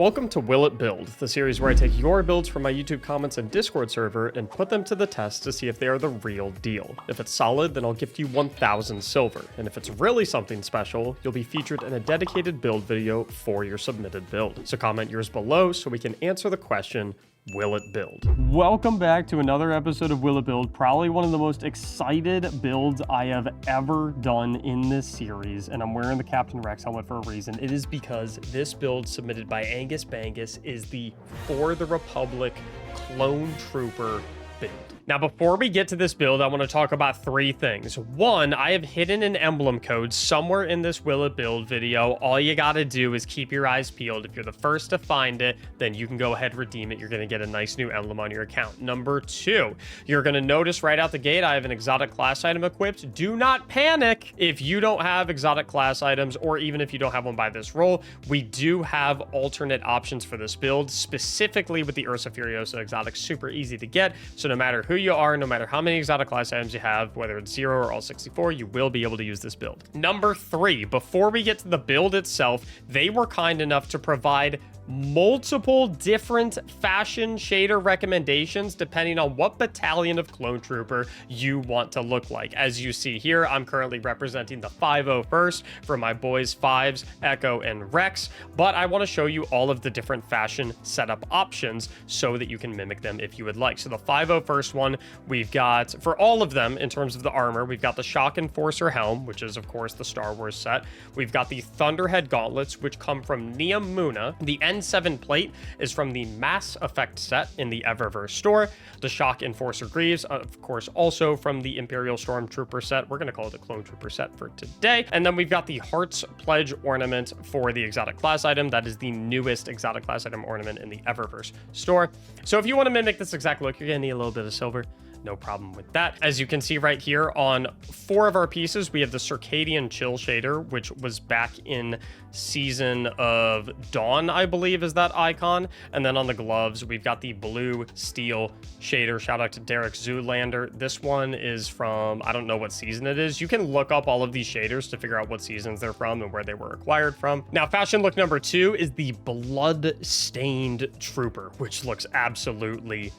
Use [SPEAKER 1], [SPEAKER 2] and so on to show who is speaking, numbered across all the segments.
[SPEAKER 1] Welcome to Will It Build, the series where I take your builds from my YouTube comments and Discord server and put them to the test to see if they are the real deal. If it's solid, then I'll gift you 1,000 silver, and if it's really something special, you'll be featured in a dedicated build video for your submitted build. So comment yours below so we can answer the question, will it build? Welcome back to another episode of Will It Build, probably one of the most excited builds I have ever done in this series, and I'm wearing the Captain Rex helmet for a reason. It is because this build submitted by Angus Bangus is the For the Republic Clone Trooper build. Now, before we get to this build, I want to talk about three things. One, I have hidden an emblem code somewhere in this Will It Build video. All you got to do is keep your eyes peeled. If you're the first to find it, then you can go ahead and redeem it. You're going to get a nice new emblem on your account. Number two, you're going to notice right out the gate, I have an exotic class item equipped. Do not panic if you don't have exotic class items, or even if you don't have one by this roll. We do have alternate options for this build, specifically with the Ursa Furiosa exotic. Super easy to get. So no matter who you are, no matter how many exotic class items you have, whether it's 0 or all 64, you will be able to use this build. Number three, before we get to the build itself, they were kind enough to provide multiple different fashion shader recommendations depending on what battalion of clone trooper you want to look like. As you see here, I'm currently representing the 501st for my boys 5s, Echo, and Rex, but I want to show you all of the different fashion setup options so that you can mimic them if you would like. So the 501st one, we've got, for all of them in terms of the armor, we've got the Shock Enforcer helm, which is of course the Star Wars set. We've got the Thunderhead gauntlets, which come from Niamuna. The N7 plate is from the Mass Effect set in the Eververse store. The Shock Enforcer Greaves, of course, also from the Imperial Stormtrooper set. We're going to call it the Clone Trooper set for today. And then we've got the Heart's Pledge ornament for the exotic class item. That is the newest exotic class item ornament in the Eververse store. So if you want to mimic this exact look, you're going to need a little bit of silver. No problem with that. As you can see right here on 4 of our pieces, we have the Circadian Chill shader, which was back in Season of Dawn, I believe is that icon. And then on the gloves, we've got the Blue Steel shader. Shout out to Derek Zoolander. This one is from, I don't know what season it is. You can look up all of these shaders to figure out what seasons they're from and where they were acquired from. Now, fashion look number 2 is the Blood-Stained Trooper, which looks absolutely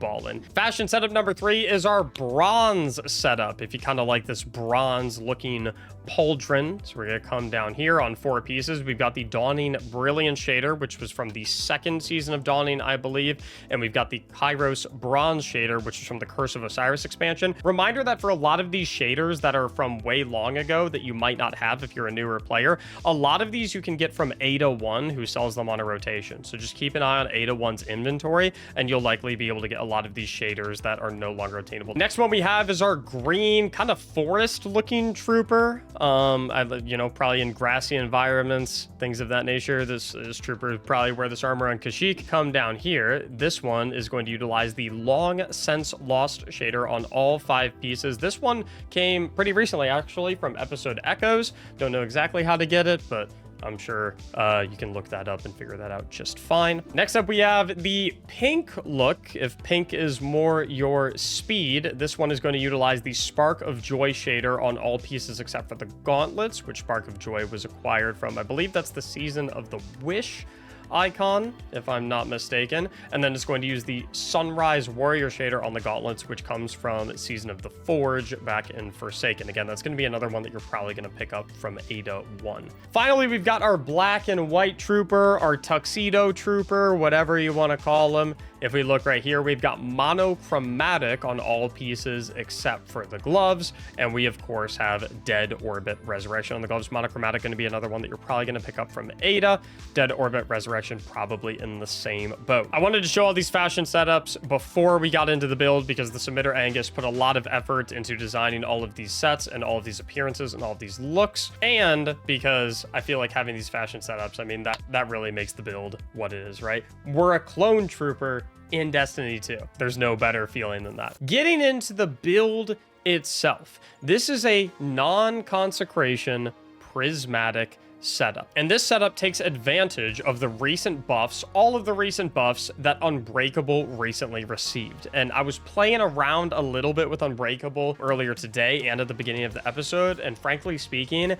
[SPEAKER 1] ballin'. Fashion setup number 3 is our bronze setup. If you kind of like this bronze looking pauldron, so we're gonna come down here on 4 pieces. We've got the Dawning Brilliant shader, which was from the 2nd season of Dawning, I believe, and we've got the Kairos Bronze shader, which is from the Curse of Osiris expansion. Reminder that for a lot of these shaders that are from way long ago that you might not have if you're a newer player, a lot of these you can get from Ada1, who sells them on a rotation. So just keep an eye on Ada1's inventory, and you'll likely be able to get a lot of these shaders that are no longer attainable. Next one we have is our green, kind of forest-looking trooper. Probably in grassy environments, things of that nature. This trooper probably wear this armor on Kashyyyk. Come down here. This one is going to utilize the Long Since Lost shader on all 5 pieces. This one came pretty recently, actually, from episode Echoes. Don't know exactly how to get it, but I'm sure you can look that up and figure that out just fine. Next up, we have the pink look. If pink is more your speed, this one is going to utilize the Spark of Joy shader on all pieces except for the gauntlets, which Spark of Joy was acquired from, I believe that's the Season of the Wish icon, if I'm not mistaken. And then it's going to use the Sunrise Warrior shader on the gauntlets, which comes from Season of the Forge back in Forsaken. Again, that's going to be another one that you're probably going to pick up from Ada1. Finally, we've got our black and white trooper, our tuxedo trooper, whatever you want to call him. If we look right here, we've got monochromatic on all pieces except for the gloves. And we, of course, have Dead Orbit Resurrection on the gloves. Monochromatic going to be another one that you're probably going to pick up from Ada. Dead Orbit Resurrection probably in the same boat. I wanted to show all these fashion setups before we got into the build because the submitter Angus put a lot of effort into designing all of these sets and all of these appearances and all of these looks. And because I feel like having these fashion setups, I mean, that really makes the build what it is, right? We're a clone trooper in Destiny 2. There's no better feeling than that. Getting into the build itself, this is a non-consecration prismatic setup. And this setup takes advantage of the recent buffs, all of the recent buffs that Unbreakable recently received. And I was playing around a little bit with Unbreakable earlier today and at the beginning of the episode, and frankly speaking,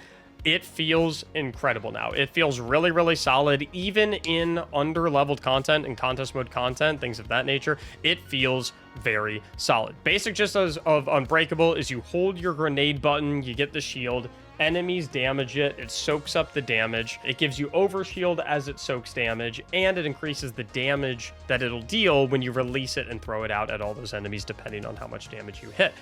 [SPEAKER 1] it feels incredible now. It feels really, really solid, even in under-leveled content and contest mode content, things of that nature. It feels very solid. Basic gist of Unbreakable is you hold your grenade button, you get the shield, enemies damage it, it soaks up the damage, it gives you overshield as it soaks damage, and it increases the damage that it'll deal when you release it and throw it out at all those enemies, depending on how much damage you hit.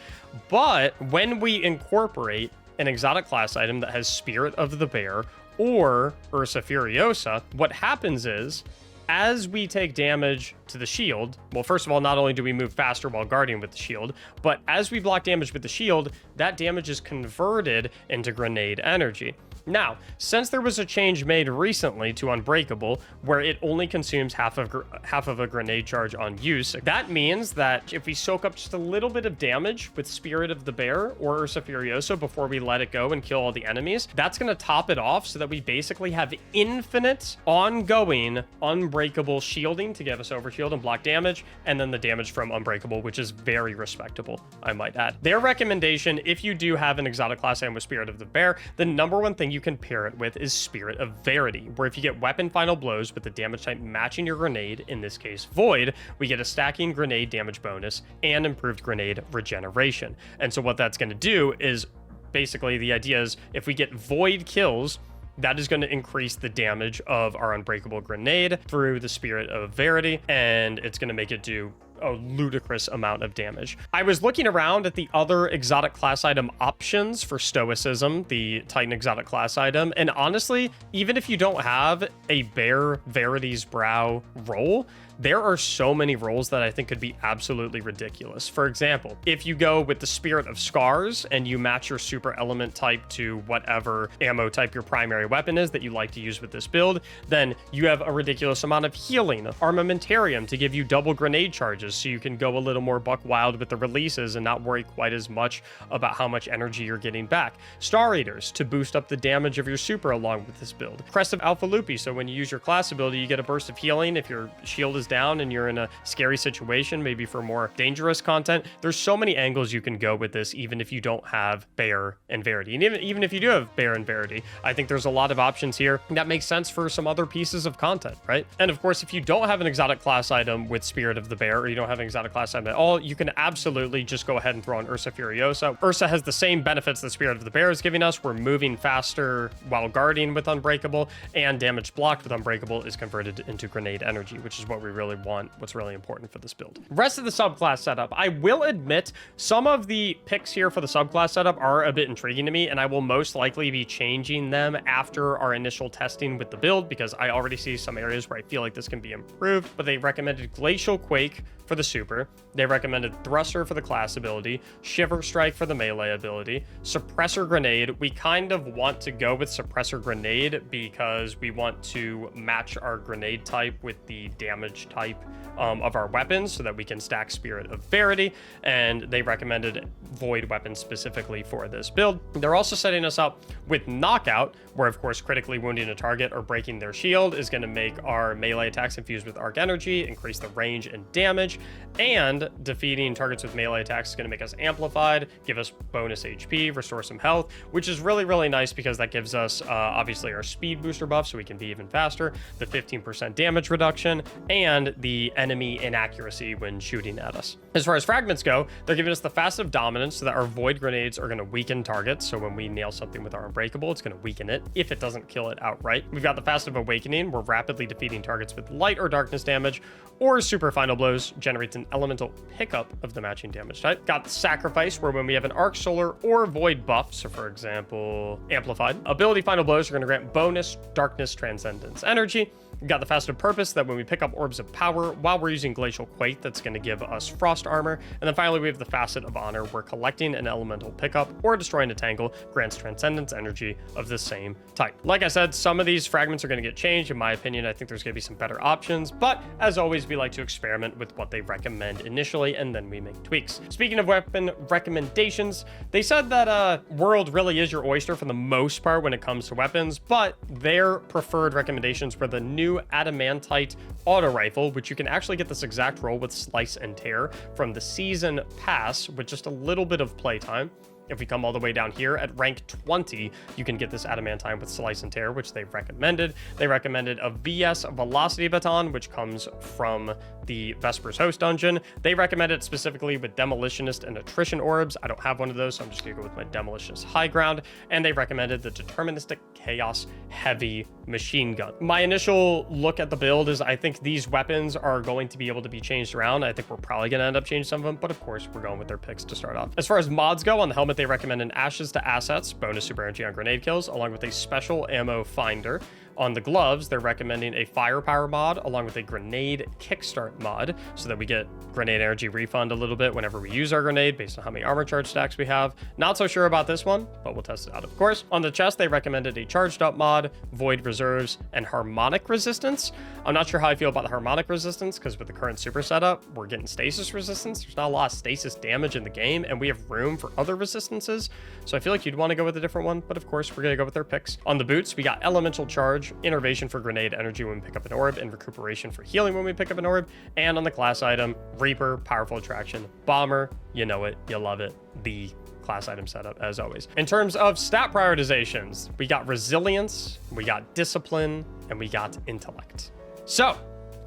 [SPEAKER 1] But when we incorporate an exotic class item that has Spirit of the Bear or Ursa Furiosa, what happens is, as we take damage to the shield, well, first of all, not only do we move faster while guarding with the shield, but as we block damage with the shield, that damage is converted into grenade energy. Now, since there was a change made recently to Unbreakable, where it only consumes half of a grenade charge on use, that means that if we soak up just a little bit of damage with Spirit of the Bear or Ursa Furiosa before we let it go and kill all the enemies, that's going to top it off so that we basically have infinite, ongoing, unbreakable shielding to give us overshield and block damage, and then the damage from Unbreakable, which is very respectable, I might add. Their recommendation, if you do have an exotic class item with Spirit of the Bear, the number one thing you can pair it with is Spirit of Verity, where if you get weapon final blows with the damage type matching your grenade, in this case Void, we get a stacking grenade damage bonus and improved grenade regeneration. And so what that's going to do is, basically the idea is, if we get Void kills, that is going to increase the damage of our Unbreakable grenade through the Spirit of Verity, and it's going to make it do a ludicrous amount of damage. I was looking around at the other exotic class item options for Stoicism, the Titan exotic class item, and honestly, even if you don't have a Bear Verity's Brow role, there are so many roles that I think could be absolutely ridiculous. For example, if you go with the Spirit of Scars and you match your super element type to whatever ammo type your primary weapon is that you like to use with this build, then you have a ridiculous amount of healing, armamentarium to give you double grenade charges so you can go a little more buck wild with the releases and not worry quite as much about how much energy you're getting back. Star Eaters to boost up the damage of your super along with this build. Crest of Alpha Lupi, so when you use your class ability, you get a burst of healing if your shield is down and you're in a scary situation, maybe for more dangerous content. There's so many angles you can go with this, even if you don't have Bear and Verity. And even if you do have Bear and Verity, I think there's a lot of options here that make sense for some other pieces of content, right? And of course, if you don't have an exotic class item with Spirit of the Bear, or you don't have an exotic class item at all, you can absolutely just go ahead and throw on Ursa Furiosa. Ursa has the same benefits the Spirit of the Bear is giving us. We're moving faster while guarding with Unbreakable, and damage blocked with Unbreakable is converted into grenade energy, which is what we really want, what's really important for this build. Rest of the subclass setup, I will admit some of the picks here for the subclass setup are a bit intriguing to me, and I will most likely be changing them after our initial testing with the build, because I already see some areas where I feel like this can be improved. But they recommended Glacial Quake for the super, they recommended Thruster for the class ability, Shiver Strike for the melee ability, Suppressor Grenade. We kind of want to go with Suppressor Grenade because we want to match our grenade type with the damage type of our weapons so that we can stack Spirit of Verity, and they recommended Void weapons specifically for this build. They're also setting us up with Knockout, where of course critically wounding a target or breaking their shield is going to make our melee attacks infused with arc energy, increase the range and damage, and defeating targets with melee attacks is going to make us amplified, give us bonus HP, restore some health, which is really, really nice because that gives us obviously our speed booster buff so we can be even faster, the 15% damage reduction, and the enemy inaccuracy when shooting at us. As far as fragments go, they're giving us the Fast of Dominance so that our Void grenades are going to weaken targets, so when we nail something with our Unbreakable, it's going to weaken it if it doesn't kill it outright. We've got the Fast of Awakening, we're rapidly defeating targets with light or darkness damage, or Super Final Blows generates an elemental pickup of the matching damage type. Got the Sacrifice, where when we have an Arc Solar or Void buff, so for example, Amplified, ability Final Blows are going to grant bonus Darkness Transcendence energy. We've got the Fast of Purpose, that when we pick up Orbs of Power while we're using Glacial Quake, that's going to give us Frost Armor. And then finally, we have the Facet of Honor, where collecting an elemental pickup or destroying a tangle grants Transcendence energy of the same type. Like I said, some of these fragments are going to get changed. In my opinion, I think there's going to be some better options, but as always, we like to experiment with what they recommend initially, and then we make tweaks. Speaking of weapon recommendations, they said that World really is your oyster for the most part when it comes to weapons, but their preferred recommendations were the new Adamantite auto rifle, which you can actually get this exact roll with Slice and Tear from the season pass with just a little bit of playtime. If we come all the way down here at rank 20, you can get this adamantine with Slice and Tear, which they've recommended. They recommended a VS Velocity Baton, which comes from the Vesper's Host dungeon. They recommend it specifically with Demolitionist and Attrition Orbs. I don't have one of those, so I'm just gonna go with my Demolitionist High Ground. And they recommended the Deterministic Chaos Heavy Machine Gun. My initial look at the build is I think these weapons are going to be able to be changed around. I think we're probably gonna end up changing some of them, but of course we're going with their picks to start off. As far as mods go, on the helmet, they recommend an Ashes to Assets, bonus super energy on grenade kills, along with a special ammo finder. On the gloves, they're recommending a firepower mod along with a grenade kickstart mod so that we get grenade energy refund a little bit whenever we use our grenade based on how many armor charge stacks we have. Not so sure about this one, but we'll test it out, of course. On the chest, they recommended a charged up mod, void reserves, and harmonic resistance. I'm not sure how I feel about the harmonic resistance because with the current super setup, we're getting stasis resistance. There's not a lot of stasis damage in the game, and we have room for other resistances. So I feel like you'd want to go with a different one, but of course, we're going to go with their picks. On the boots, we got elemental charge, innervation for grenade energy when we pick up an orb, and recuperation for healing when we pick up an orb. And on the class item, Reaper, powerful attraction, bomber, you know it, you love it, the class item setup as always. In terms of stat prioritizations, we got resilience, we got discipline, and we got intellect. So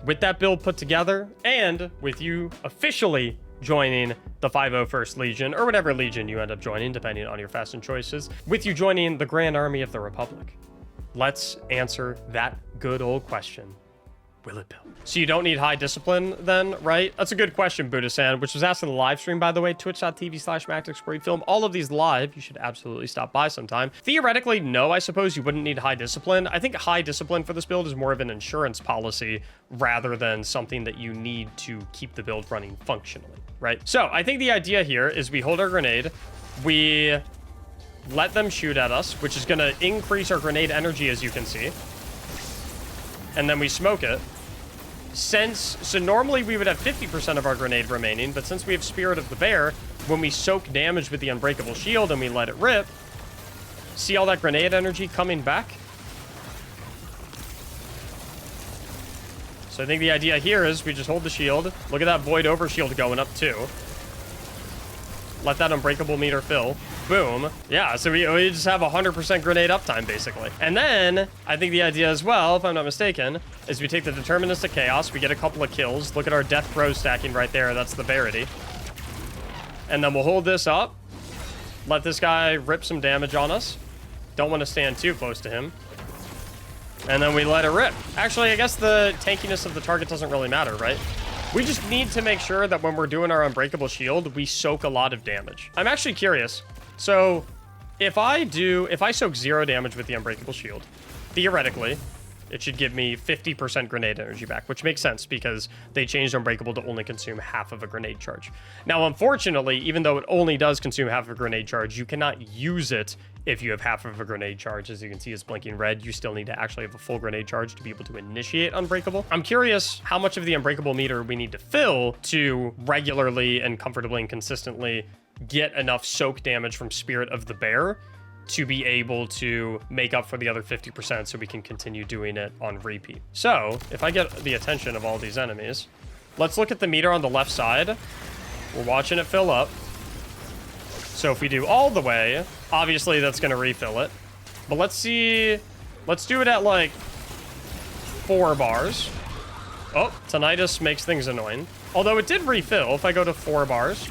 [SPEAKER 1] with that build put together, and with you officially joining the 501st Legion, or whatever Legion you end up joining, depending on your fashion choices, with you joining the Grand Army of the Republic, let's answer that good old question. Will it build? So you don't need high discipline then, right? That's a good question, Buddha-san, which was asked in the live stream, by the way, twitch.tv/Mactics, where we film all of these live. You should absolutely stop by sometime. Theoretically, no, I suppose you wouldn't need high discipline. I think high discipline for this build is more of an insurance policy rather than something that you need to keep the build running functionally, right? So I think the idea here is we hold our grenade, we let them shoot at us, which is going to increase our grenade energy, as you can see. And then we smoke it. So normally we would have 50% of our grenade remaining, but since we have Spirit of the Bear, when we soak damage with the Unbreakable Shield and we let it rip, see all that grenade energy coming back? So I think the idea here is we just hold the shield. Look at that Void Overshield going up too. Let that Unbreakable meter fill. Boom. Yeah, so we just have 100% grenade uptime, basically. And then, I think the idea as well, if I'm not mistaken, is we take the Deterministic Chaos, we get a couple of kills. Look at our Death Throw stacking right there. That's the Verity. And then we'll hold this up. Let this guy rip some damage on us. Don't want to stand too close to him. And then we let it rip. Actually, I guess the tankiness of the target doesn't really matter, right? We just need to make sure that when we're doing our Unbreakable Shield, we soak a lot of damage. I'm actually curious. So if I soak 0 damage with the Unbreakable Shield, theoretically, it should give me 50% grenade energy back, which makes sense because they changed Unbreakable to only consume half of a grenade charge. Now, unfortunately, even though it only does consume half of a grenade charge, you cannot use it if you have half of a grenade charge. As you can see, it's blinking red. You still need to actually have a full grenade charge to be able to initiate Unbreakable. I'm curious how much of the Unbreakable meter we need to fill to regularly and comfortably and consistently get enough soak damage from Spirit of the Bear to be able to make up for the other 50% so we can continue doing it on repeat. So if I get the attention of all these enemies, let's look at the meter on the left side. We're watching it fill up. So if we do all the way, obviously that's going to refill it. But let's see. Let's do it at like 4 bars. Oh, tinnitus makes things annoying. Although it did refill. If I go to 4 bars,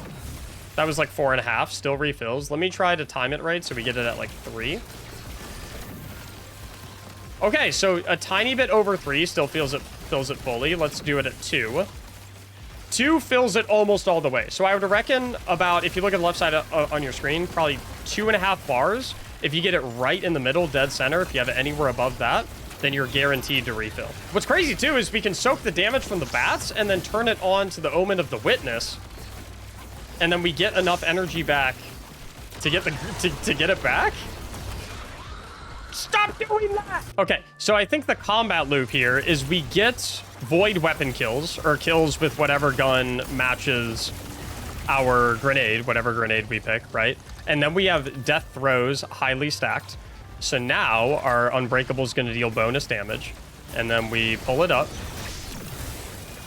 [SPEAKER 1] that was like 4.5, still refills. Let me try to time it right so we get it at like 3. Okay, so a tiny bit over 3 still fills it fully. Let's do it at 2. 2 fills it almost all the way. So I would reckon about, if you look at the left side on your screen, probably 2.5 bars. If you get it right in the middle, dead center, if you have it anywhere above that, then you're guaranteed to refill. What's crazy too is we can soak the damage from the bats and then turn it on to the Omen of the Witness. And then we get enough energy back to get to get it back. Stop doing that! Okay, so I think the combat loop here is we get void weapon kills, or kills with whatever gun matches our grenade, whatever grenade we pick, right? And then we have death throws highly stacked. So now our Unbreakable is going to deal bonus damage. And then we pull it up.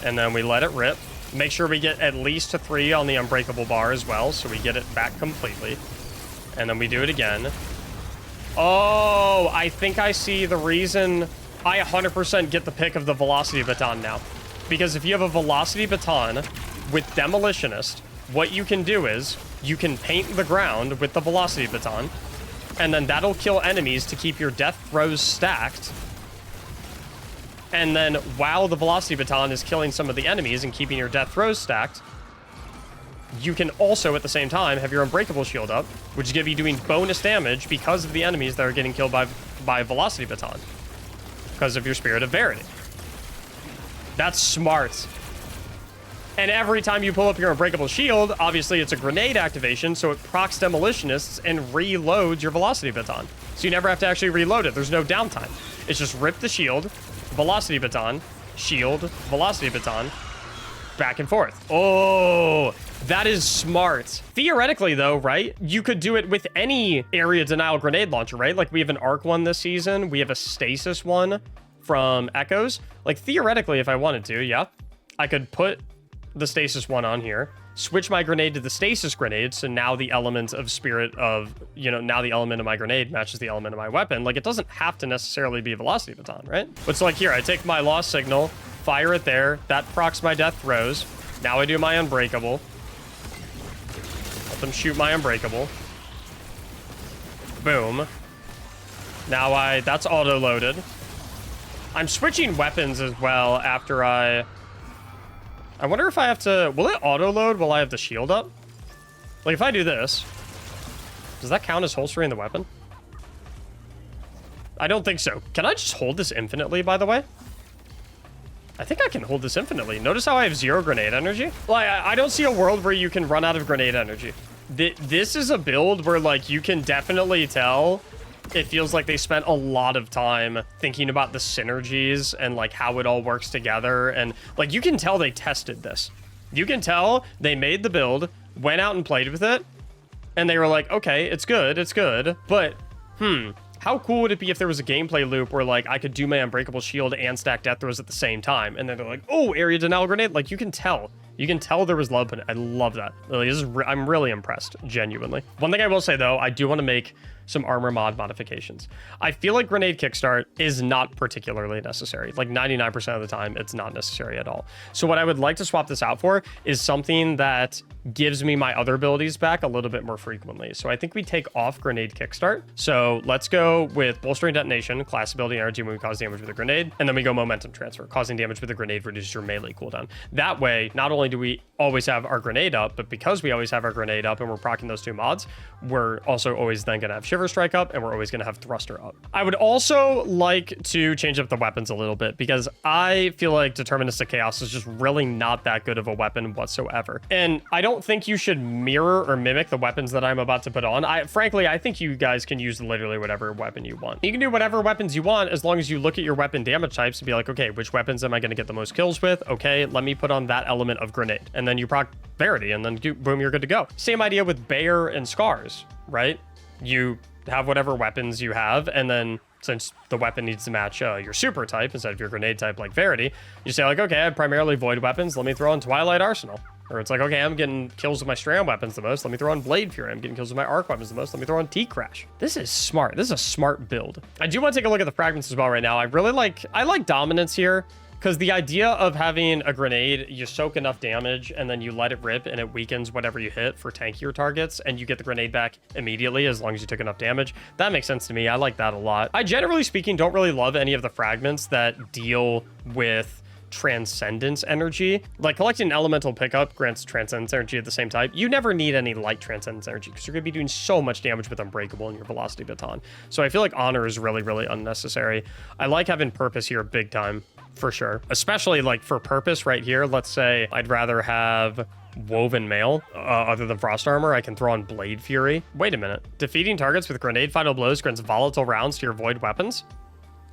[SPEAKER 1] And then we let it rip. Make sure we get at least to 3 on the Unbreakable bar as well, so we get it back completely. And then we do it again. Oh, I think I see the reason. I 100% get the pick of the velocity baton now. Because if you have a velocity baton with Demolitionist, what you can do is you can paint the ground with the velocity baton, and then that'll kill enemies to keep your death throws stacked. And then while the velocity baton is killing some of the enemies and keeping your death throws stacked, you can also at the same time have your unbreakable shield up, which is going to be doing bonus damage because of the enemies that are getting killed by velocity baton, because of your Spirit of Verity. That's smart. And every time you pull up your unbreakable shield, obviously it's a grenade activation, so it procs Demolitionists and reloads your velocity baton. So you never have to actually reload it. There's no downtime. It's just rip the shield, velocity baton, shield, velocity baton, back and forth. Oh, that is smart. Theoretically, though, right? You could do it with any area denial grenade launcher, right? Like we have an arc one this season. We have a stasis one from Echoes. Like theoretically, if I wanted to, yeah, I could put the stasis one on here, switch my grenade to the stasis grenade, so now the element of spirit of, you know, now the element of my grenade matches the element of my weapon. Like, it doesn't have to necessarily be a velocity baton, right? But so like here, I take my lost signal, fire it there, that procs my death throws. Now I do my unbreakable. Let them shoot my unbreakable. Boom. Now that's auto-loaded. I'm switching weapons as well after I wonder if I have to... Will it auto-load while I have the shield up? Like, if I do this, does that count as holstering the weapon? I don't think so. Can I just hold this infinitely, by the way? I think I can hold this infinitely. Notice how I have 0 grenade energy? Like, I don't see a world where you can run out of grenade energy. This is a build where, like, you can definitely tell... It feels like they spent a lot of time thinking about the synergies and like how it all works together. And like, you can tell they tested this. You can tell they made the build, went out and played with it. And they were like, okay, it's good. But, how cool would it be if there was a gameplay loop where like I could do my unbreakable shield and stack death throws at the same time? And then they're like, oh, area denial grenade. Like, you can tell. You can tell there was love in it. I love that. Like, I'm really impressed, genuinely. One thing I will say, though, I do want to make some armor mod modifications. I feel like grenade kickstart is not particularly necessary. Like 99% of the time, it's not necessary at all. So what I would like to swap this out for is something that gives me my other abilities back a little bit more frequently. So I think we take off grenade kickstart. So let's go with bolstering detonation, class ability energy when we cause damage with a grenade, and then we go momentum transfer. Causing damage with a grenade reduces your melee cooldown. That way, not only do we always have our grenade up, but because we always have our grenade up and we're proccing those two mods, we're also always then gonna have Shiver Strike up, and we're always gonna have Thruster up. I would also like to change up the weapons a little bit, because I feel like Deterministic Chaos is just really not that good of a weapon whatsoever. And I don't think you should mirror or mimic the weapons that I'm about to put on. Frankly, I think you guys can use literally whatever weapon you want. You can do whatever weapons you want as long as you look at your weapon damage types and be like, okay, which weapons am I gonna get the most kills with? Okay, let me put on that element of grenade. And then you proc Verity, and then boom, you're good to go. Same idea with Bear and Scars, right? You have whatever weapons you have, and then since the weapon needs to match your super type instead of your grenade type like Verity, you say like, okay, I have primarily void weapons, let me throw on Twilight Arsenal. Or it's like, okay, I'm getting kills with my Strand weapons the most, let me throw on Blade Fury. I'm getting kills with my Arc weapons the most, let me throw on T-Crash. This is smart. This is a smart build. I do want to take a look at the fragments as well right now. I like dominance here, because the idea of having a grenade, you soak enough damage and then you let it rip and it weakens whatever you hit for tankier targets, and you get the grenade back immediately as long as you took enough damage. That makes sense to me. I like that a lot. I generally speaking don't really love any of the fragments that deal with Transcendence energy. Like collecting an elemental pickup grants Transcendence energy at the same time. You never need any light Transcendence energy because you're going to be doing so much damage with Unbreakable and your Velocity Baton. So I feel like Honor is really, really unnecessary. I like having Purpose here big time, for sure. Especially like for Purpose right here. Let's say I'd rather have Woven Mail other than Frost Armor. I can throw on Blade Fury. Wait a minute. Defeating targets with Grenade Final Blows grants volatile rounds to your Void weapons.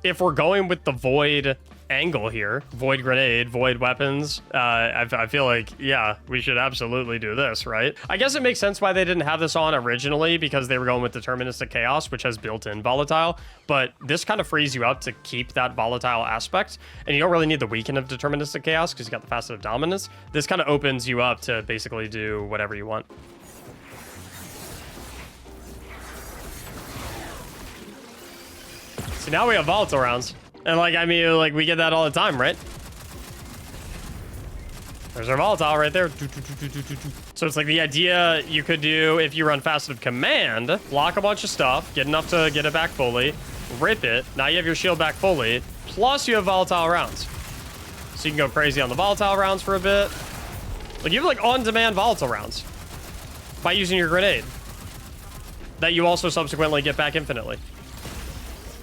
[SPEAKER 1] If we're going with the Void angle here, Void Grenade, Void weapons, I feel like, yeah, we should absolutely do this, right? I guess it makes sense why they didn't have this on originally, because they were going with Deterministic Chaos, which has built-in volatile, but this kind of frees you up to keep that volatile aspect, and you don't really need the weaken of Deterministic Chaos because you got the facet of dominance. This kind of opens you up to basically do whatever you want. See, now we have volatile rounds. And like, I mean, like we get that all the time, right? There's our volatile right there. So it's like the idea you could do if you run fast of command, block a bunch of stuff, get enough to get it back fully, rip it. Now you have your shield back fully, plus you have volatile rounds. So you can go crazy on the volatile rounds for a bit. Like you have like on-demand volatile rounds by using your grenade that you also subsequently get back infinitely.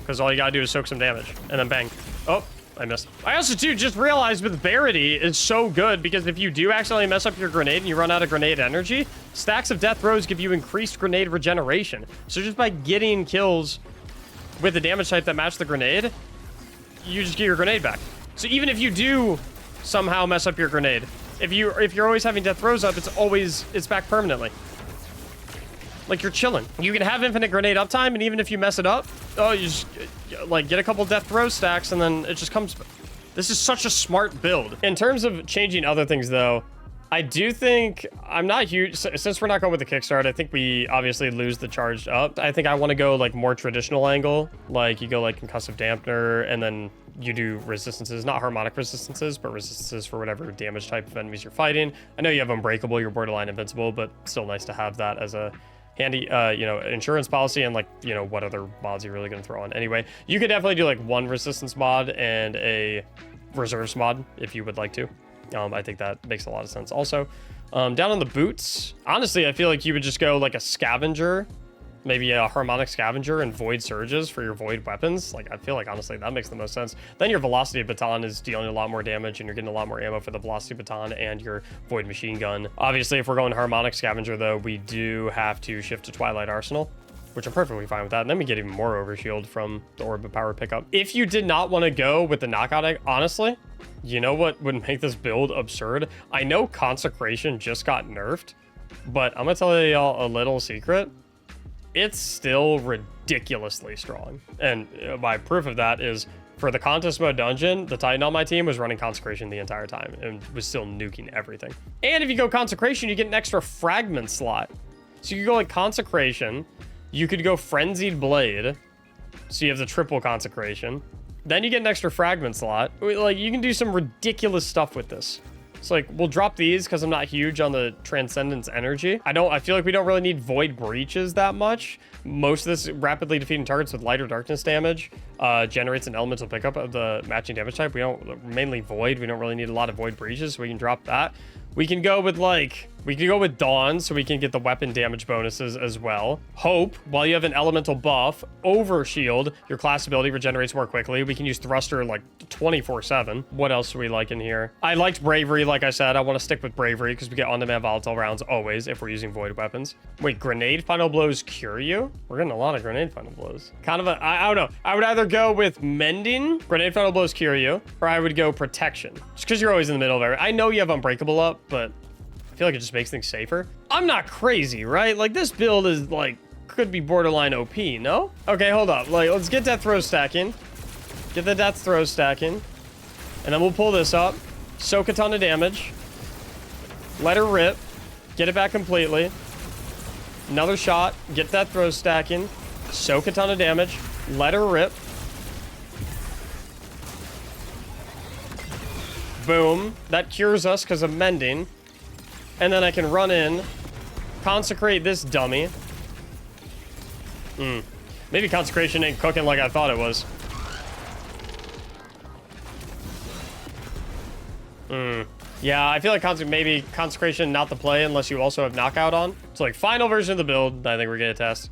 [SPEAKER 1] Because all you gotta do is soak some damage and then bang. Oh, I missed. I also too just realized with Verity is so good because if you do accidentally mess up your grenade and you run out of grenade energy, stacks of death throws give you increased grenade regeneration. So just by getting kills with the damage type that match the grenade, you just get your grenade back. So even if you do somehow mess up your grenade, if you're always having death throws up, it's back permanently. Like you're chilling. You can have infinite grenade uptime, and even if you mess it up, oh, you just like get a couple death throw stacks, and then it just comes. This is such a smart build. In terms of changing other things, though, I do think I'm not huge. Since we're not going with the kickstart, I think we obviously lose the charged up. I think I want to go like more traditional angle, like you go like concussive dampener, and then you do resistances, not harmonic resistances, but resistances for whatever damage type of enemies you're fighting. I know you have unbreakable, you're borderline invincible, but still nice to have that as a handy, insurance policy, and like, what other mods you're really going to throw on. Anyway, you could definitely do like one resistance mod and a reserves mod if you would like to. I think that makes a lot of sense. Also, down on the boots, honestly, I feel like you would just go like a scavenger, maybe a harmonic scavenger and void surges for your void weapons. Like, I feel like honestly that makes the most sense. Then your velocity baton is dealing a lot more damage and you're getting a lot more ammo for the velocity baton and your void machine gun. Obviously, if we're going harmonic scavenger though, we do have to shift to Twilight Arsenal, which I'm perfectly fine with that. And then we get even more overshield from the Orb of Power pickup. If you did not want to go with the knockout egg, honestly, you know what would make this build absurd? I know Consecration just got nerfed, but I'm gonna tell y'all a little secret. It's still ridiculously strong. And my proof of that is for the contest mode dungeon, the Titan on my team was running Consecration the entire time and was still nuking everything. And if you go Consecration, you get an extra fragment slot. So you go like Consecration, you could go Frenzied Blade, so you have the triple Consecration. Then you get an extra fragment slot. Like, you can do some ridiculous stuff with this. It's like, we'll drop these because I'm not huge on the Transcendence energy. I feel like we don't really need Void Breaches that much. Most of this rapidly defeating targets with lighter darkness damage generates an elemental pickup of the matching damage type. We don't, mainly Void. We don't really need a lot of Void Breaches, so we can drop that. We can go with Dawn, so we can get the weapon damage bonuses as well. Hope, while you have an elemental buff, over shield, your class ability regenerates more quickly. We can use Thruster like 24/7. What else do we like in here? I liked Bravery, like I said. I want to stick with Bravery because we get on-demand volatile rounds always if we're using void weapons. Wait, Grenade Final Blows cure you? We're getting a lot of Grenade Final Blows. Kind of I don't know. I would either go with Mending, Grenade Final Blows cure you, or I would go Protection. Just because you're always in the middle of it. I know you have Unbreakable up, but I feel like it just makes things safer. I'm not crazy, right? Like, this build is like, could be borderline OP, no? Okay, hold up. Like, let's get Death Throw stacking. Get the Death Throw stacking. And then we'll pull this up. Soak a ton of damage. Let her rip. Get it back completely. Another shot. Get Death Throw stacking. Soak a ton of damage. Let her rip. Boom. That cures us because of Mending. And then I can run in, consecrate this dummy. Maybe Consecration ain't cooking like I thought it was. Yeah, I feel like maybe Consecration not the play unless you also have Knockout on. So like final version of the build, I think we're gonna test.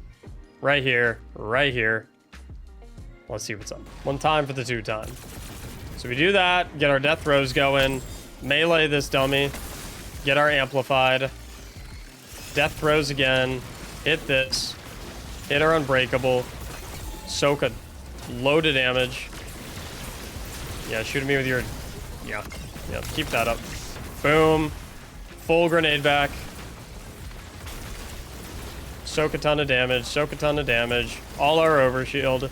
[SPEAKER 1] Right here, right here. Let's see what's up. One time for the two time. So we do that, get our death throws going, melee this dummy. Get our amplified. Death throws again. Hit this. Hit our unbreakable. Soak a load of damage. Yeah, shoot me with your... Yeah, keep that up. Boom. Full grenade back. Soak a ton of damage. Soak a ton of damage. All our overshield.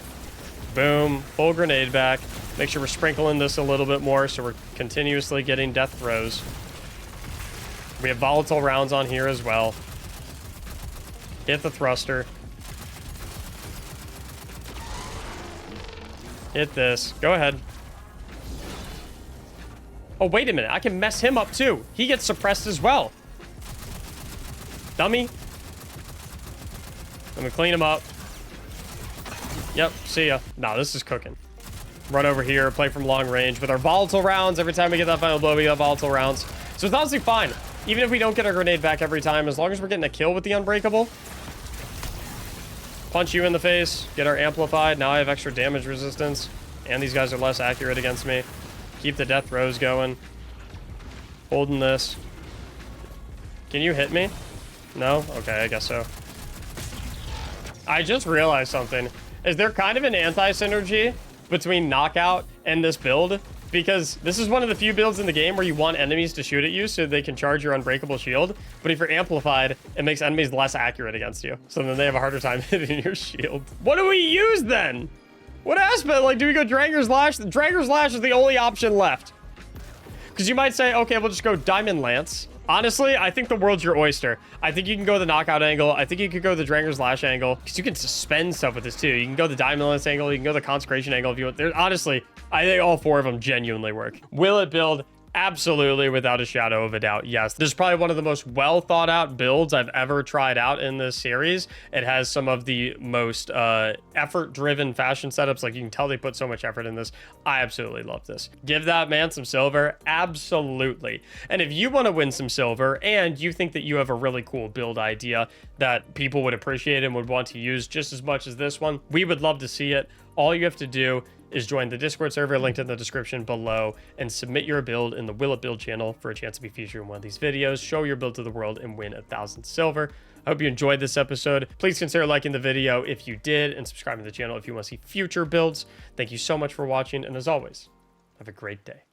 [SPEAKER 1] Boom. Full grenade back. Make sure we're sprinkling this a little bit more so we're continuously getting death throws. We have volatile rounds on here as well. Hit the thruster. Hit this. Go ahead. Oh, wait a minute. I can mess him up, too. He gets suppressed as well. Dummy. Let me clean him up. Yep, see ya. Nah, this is cooking. Run over here, play from long range with our volatile rounds. Every time we get that final blow, we got volatile rounds. So it's honestly fine. Even if we don't get our grenade back every time, as long as we're getting a kill with the unbreakable. Punch you in the face, get our amplified. Now I have extra damage resistance. And these guys are less accurate against me. Keep the death throws going. Holding this. Can you hit me? No? Okay, I guess so. I just realized something. Is there kind of an anti-synergy between knockout and this build? Because this is one of the few builds in the game where you want enemies to shoot at you so they can charge your unbreakable shield. But if you're amplified, it makes enemies less accurate against you. So then they have a harder time hitting your shield. What do we use then? What aspect? Like, do we go Dranger's Lash? Dranger's Lash is the only option left. Because you might say, okay, we'll just go Diamond Lance. Honestly, I think the world's your oyster. I think you can go the knockout angle. I think you could go the Dranger's Lash angle. Because you can suspend stuff with this too. You can go the Diamond Lance angle. You can go the Consecration angle if you want. Honestly, I think all four of them genuinely work. Will it build? Absolutely, without a shadow of a doubt, yes. This is probably one of the most well thought out builds I've ever tried out in this series. It has some of the most effort driven fashion setups. Like, you can tell they put so much effort in this. I absolutely love this. Give that man some silver. Absolutely. And if you want to win some silver and you think that you have a really cool build idea that people would appreciate and would want to use just as much as this one, we would love to see it. All you have to do is join the Discord server linked in the description below and submit your build in the Will It Build channel for a chance to be featured in one of these videos. Show your build to the world and win 1,000 silver. I hope you enjoyed this episode. Please consider liking the video if you did and subscribing to the channel if you want to see future builds. Thank you so much for watching, and as always, have a great day.